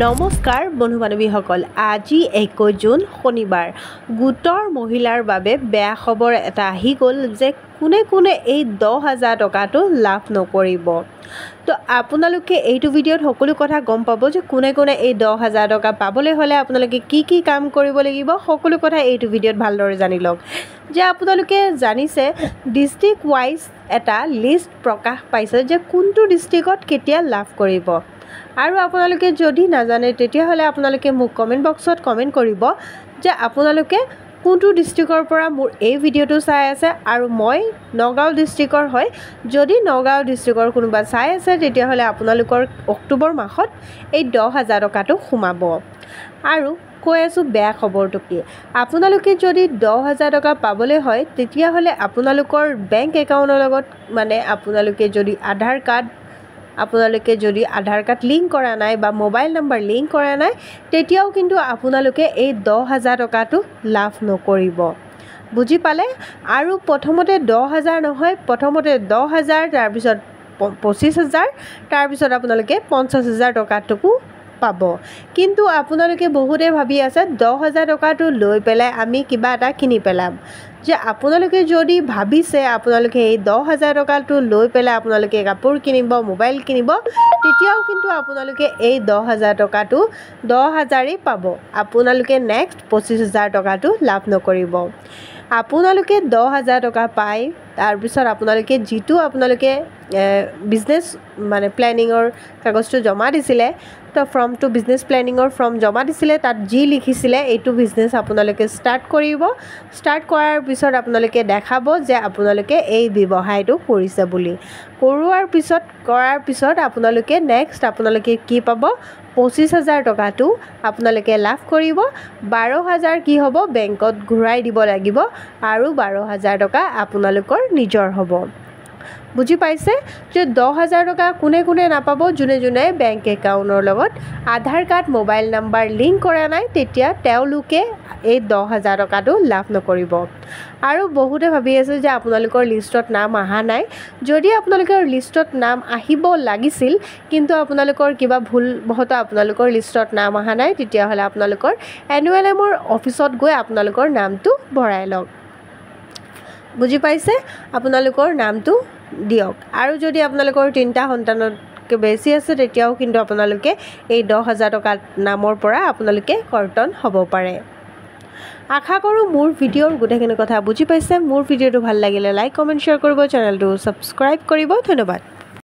নমস্কাৰ বন্ধু বান্ধৱীসকল, আজি 21 জুন শনিবাৰ। গোটৰ মহিলাৰ বাবে বেয়া খবৰ এটা আহি গ'ল যে কোনে এই 10,000 টকাটো লাভ নকৰিব। তো আপোনালোকে এইটো ভিডিঅ'ত সকলো কথা গম পাব যে কোনে এই 10,000 টকা পাবলৈ হ'লে আপোনালোকে কি কাম কৰিব লাগিব, সকলো কথা এইটো ভিডিঅ'ত ভালদৰে জানি লওক। যে আপোনালোকে জানিছে ডিষ্ট্ৰিক্ট ৱাইজ এটা লিষ্ট প্ৰকাশ পাইছে যে কোনটো ডিষ্ট্ৰিক্টত কেতিয়া লাভ কৰিব। আৰু আপোনালোকে যদি নাজানে তেতিয়াহ'লে আপোনালোকে মোক কমেণ্ট বক্সত কমেণ্ট কৰিব যে আপোনালোকে কোনটো ডিষ্ট্ৰিক্টৰ পৰা মোৰ এই ভিডিঅ'টো চাই আছে। আৰু মই নগাঁও ডিষ্ট্ৰিক্টৰ হয়, যদি নগাঁও ডিষ্ট্ৰিক্টৰ কোনোবা চাই আছে তেতিয়াহ'লে আপোনালোকৰ অক্টোবৰ মাহত এই 10,000 টকাটো সোমাব। আৰু কৈ আছোঁ বেয়া খবৰটো কি, আপোনালোকে যদি 10,000 টকা পাবলৈ হয় তেতিয়াহ'লে আপোনালোকৰ বেংক একাউণ্টৰ লগত আপোনালোকে যদি আধাৰ কাৰ্ড লিংক কৰা নাই বা মোবাইল নম্বৰ লিংক কৰা নাই তেতিয়াও কিন্তু আপোনালোকে এই 10,000 টকাটো লাভ নকৰিব। বুজি পালে? আৰু প্ৰথমতে 10,000 নহয়, প্ৰথমতে 10,000, তাৰপিছত 25,000, তাৰপিছত আপোনালোকে 50,000 টকাটোকো পাব। কিন্তু আপোনালোকে বহুতে ভাবি আছে 10,000 টকাটো লৈ পেলাই আমি কিবা এটা কিনি পেলাম। যে আপোনালোকে যদি ভাবিছে আপোনালোকে এই 10,000 টকাটো লৈ পেলাই আপোনালোকে কাপোৰ কিনিব, মোবাইল কিনিব, তেতিয়াও কিন্তু আপোনালোকে এই 10,000 টকাটো 10,000ই পাব। আপোনালোকে নেক্সট 25,000 টকাটো লাভ নকৰিব। আপোনালোকে 10,000 টকা পায়, তাৰপিছত আপোনালোকে যিটো আপোনালোকে বিজনেছ প্লেনিঙৰ কাগজটো জমা দিছিলে, তো ফৰ্মটো বিজনেছ প্লেনিঙৰ ফৰ্ম জমা দিছিলে, তাত যি লিখিছিলে এইটো বিজনেছ আপোনালোকে ষ্টাৰ্ট কৰিব। ষ্টাৰ্ট কৰাৰ পিছত আপোনালোকে দেখাব যে আপোনালোকে এই ব্যৱসায়টো কৰিছে বুলি। কৰাৰ পিছত আপোনালোকে নেক্সট কি পাব, 25,000 টকাটো আপোনালোকে লাভ কৰিব। 12,000 কি হ'ব, বেংকত ঘূৰাই দিব লাগিব আৰু 12,000 টকা আপোনালোকৰ নিজৰ হ'ব। বুজি পাইছে? যে 10,000 টকা কোনে নাপাব, যোনে বেংক একাউণ্টৰ লগত আধাৰ কাৰ্ড মোবাইল নম্বৰ লিংক কৰা নাই, তেতিয়া তেওঁলোকে এই 10,000 টকাটো লাভ নকৰিব। আৰু বহুতে ভাবি আছে যে আপোনালোকৰ লিষ্টত নাম অহা নাই। যদি আপোনালোকৰ লিষ্টত নাম আহিব লাগিছিল কিন্তু আপোনালোকৰ কিবা ভুলবশতঃ আপোনালোকৰ লিষ্টত নাম অহা নাই, তেতিয়াহ'লে আপোনালোকৰ NULM-ৰ অফিচত গৈ আপোনালোকৰ নামটো ভৰাই লওক। বুজি পাইছে? আপোনালোকৰ নামটো দিয়ক। আৰু যদি আপোনালোকৰ 3টা সন্তানতকৈ বেছি আছে তেতিয়াও কিন্তু আপোনালোকে এই 10,000 টকা নামৰ পৰা আপোনালোকে কৰ্তন হ'ব পাৰে। আশা কৰোঁ মোৰ ভিডিঅ'ৰ গোটেইখিনি কথা বুজি পাইছে। মোৰ ভিডিঅ'টো ভাল লাগিলে লাইক, কমেণ্ট, শ্বেয়াৰ কৰিব, চেনেলটো ছাবস্ক্ৰাইব কৰিব। ধন্যবাদ।